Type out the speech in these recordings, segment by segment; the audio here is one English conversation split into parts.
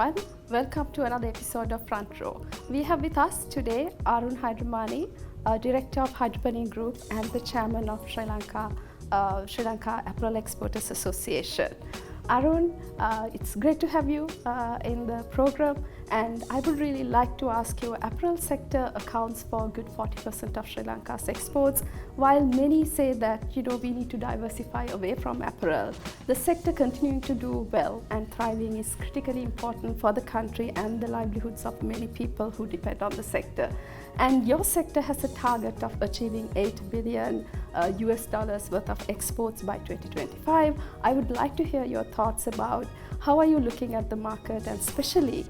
everyone. Welcome to another episode of Front Row. We have with us today Aroon Hirdaramani, Director of Hirdaramani Group and the Chairman of Sri Lanka Apparel Exporters Association. Aroon, it's great to have you in the program, and I would really like to ask you, apparel sector accounts for a good 40% of Sri Lanka's exports. While many say that we need to diversify away from apparel, the sector continuing to do well and thriving is critically important for the country and the livelihoods of many people who depend on the sector. And your sector has a target of achieving $8 billion worth of exports by 2025. I would like to hear your thoughts about how are you looking at the market, and especially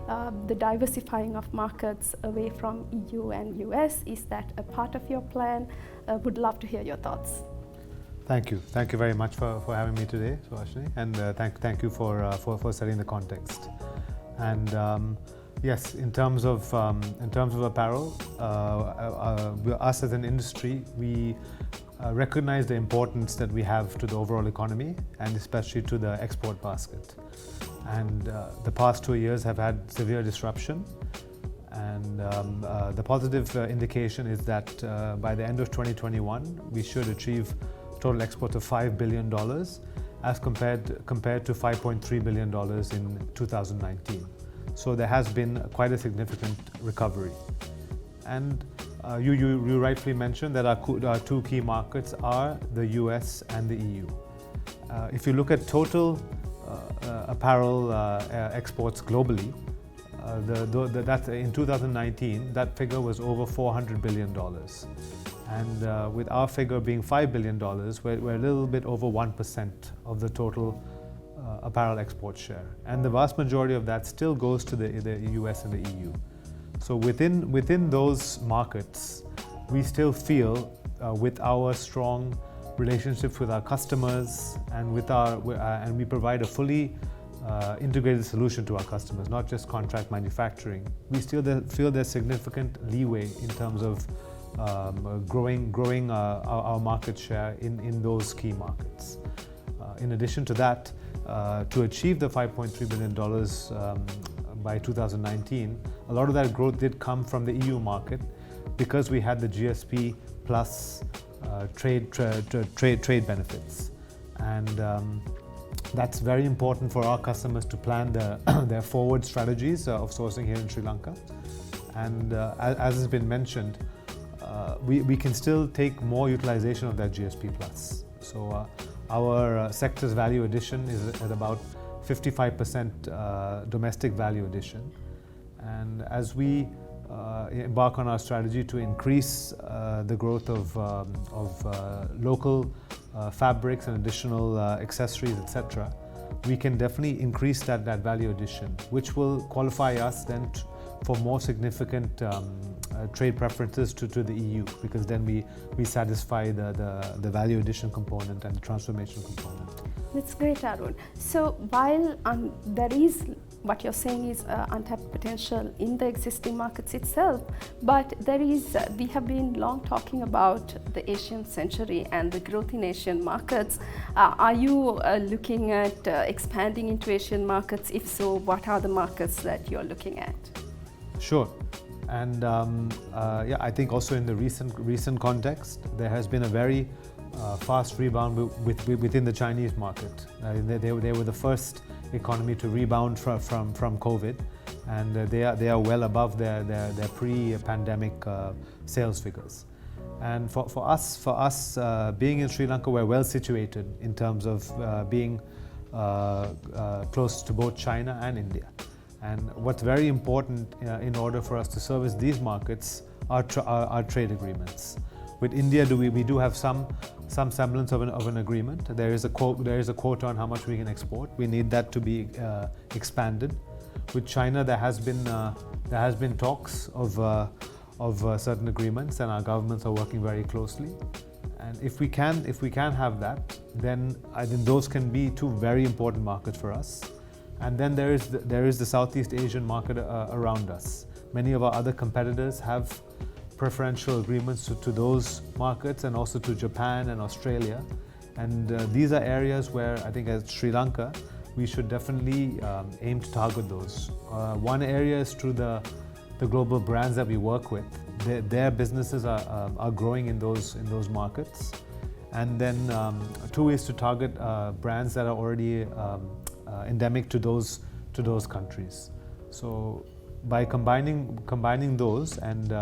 the diversifying of markets away from EU and US. Is that a part of your plan? Would love to hear your thoughts. Thank you. Thank you very much for having me today, Subhashini, and thank you for setting the context. And yes, in terms of apparel, us as an industry, we recognize the importance that we have to the overall economy and especially to the export basket. And the past 2 years have had severe disruption. And the positive indication is that by the end of 2021, we should achieve total exports of $5 billion as compared to $5.3 billion in 2019. So there has been quite a significant recovery. And you rightfully mentioned that our two key markets are the US and the EU. If you look at total apparel exports globally, that in 2019, that figure was over $400 billion. And with our figure being $5 billion, we're a little bit over 1% of the total apparel export share. And the vast majority of that still goes to the US and the EU. So within those markets, we still feel with our strong relationships with our customers and and we provide a fully integrated solution to our customers, not just contract manufacturing. We still feel there's significant leeway in terms of growing our market share in those key markets. In addition to that, to achieve the $5.3 billion by 2019, a lot of that growth did come from the EU market because we had the GSP plus trade benefits. And that's very important for our customers to plan their forward strategies of sourcing here in Sri Lanka. And as has been mentioned, we can still take more utilization of that GSP plus. So our sector's value addition is at about 55% domestic value addition. And as we embark on our strategy to increase the growth of local fabrics and additional accessories, etc., we can definitely increase that value addition, which will qualify us then for more significant trade preferences to the EU, because then we satisfy the value addition component and the transformation component. That's great, Aroon. So while there is, what you're saying is untapped potential in the existing markets itself, but we have been long talking about the Asian century and the growth in Asian markets. Are you looking at expanding into Asian markets? If so, what are the markets that you're looking at? Sure. And I think also in the recent context, there has been a very fast rebound within the Chinese market. They were the first economy to rebound from COVID, and they are well above their pre-pandemic sales figures. And for us being in Sri Lanka, we're well situated in terms of being close to both China and India. And what's very important in order for us to service these markets are trade agreements. With India, we do have some semblance of an agreement. There is a quota on how much we can export. We need that to be expanded. With China, there has been talks of certain agreements, and our governments are working very closely. And if we can have that, then I think those can be two very important markets for us. And then there is the Southeast Asian market around us. Many of our other competitors have preferential agreements to those markets, and also to Japan and Australia. And these are areas where I think as Sri Lanka, we should definitely aim to target those. One area is through the global brands that we work with. Their businesses are growing in those markets. And then two is to target brands that are already endemic to those countries. So by combining those, and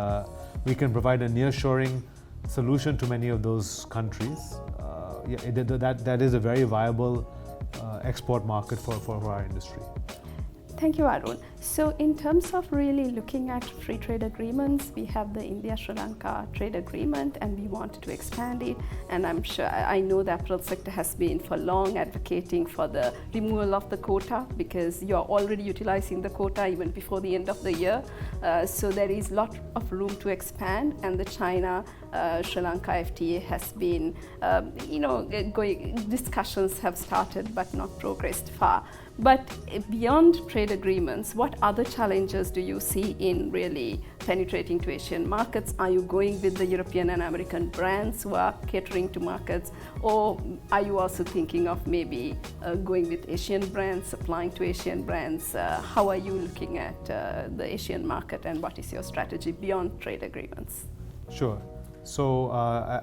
we can provide a nearshoring solution to many of those countries. That is a very viable export market for our industry. Thank you, Aroon. So in terms of really looking at free trade agreements, we have the India-Sri Lanka trade agreement, and we wanted to expand it. And I know the apparel sector has been for long advocating for the removal of the quota, because you're already utilizing the quota even before the end of the year. So there is a lot of room to expand, and the China-Sri Lanka FTA has been, discussions have started but not progressed far. But beyond trade agreements, what other challenges do you see in really penetrating to Asian markets? Are you going with the European and American brands who are catering to markets, or are you also thinking of maybe going with Asian brands, supplying to Asian brands? How are you looking at the Asian market, and what is your strategy beyond trade agreements? Sure. So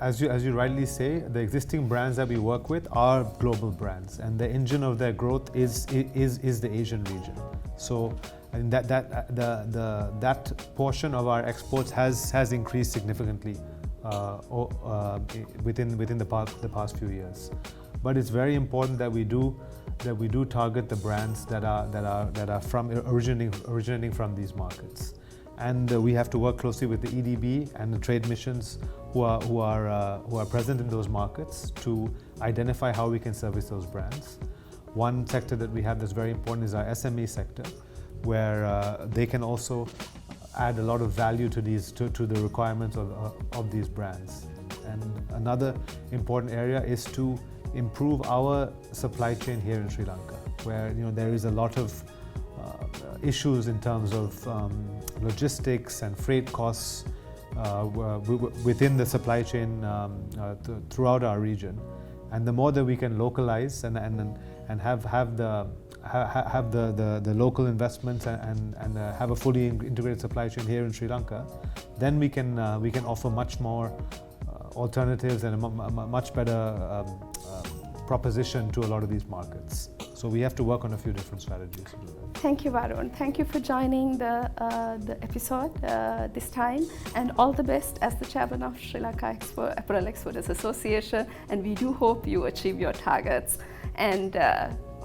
as you rightly say, the existing brands that we work with are global brands, and the engine of their growth is the Asian region. So and that portion of our exports has increased significantly within the past few years. But it's very important that we do target the brands that are originating from these markets. And we have to work closely with the EDB and the trade missions who are present in those markets to identify how we can service those brands. One sector that we have that's very important is our SME sector, where they can also add a lot of value to the requirements of these brands. And another important area is to improve our supply chain here in Sri Lanka, where there is a lot of issues in terms of logistics and freight costs within the supply chain throughout our region. And the more that we can localize and have the local investments and have a fully integrated supply chain here in Sri Lanka, then we can offer much more alternatives and a much better proposition to a lot of these markets. So we have to work on a few different strategies to do that. Thank you, Aroon. Thank you for joining the episode this time, and all the best as the chairman of Sri Lanka Apparel Exporters Association. And we do hope you achieve your targets. And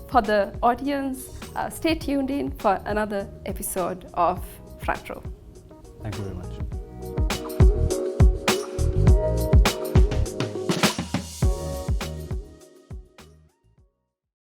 for the audience, stay tuned in for another episode of Front Row. Thank you very much.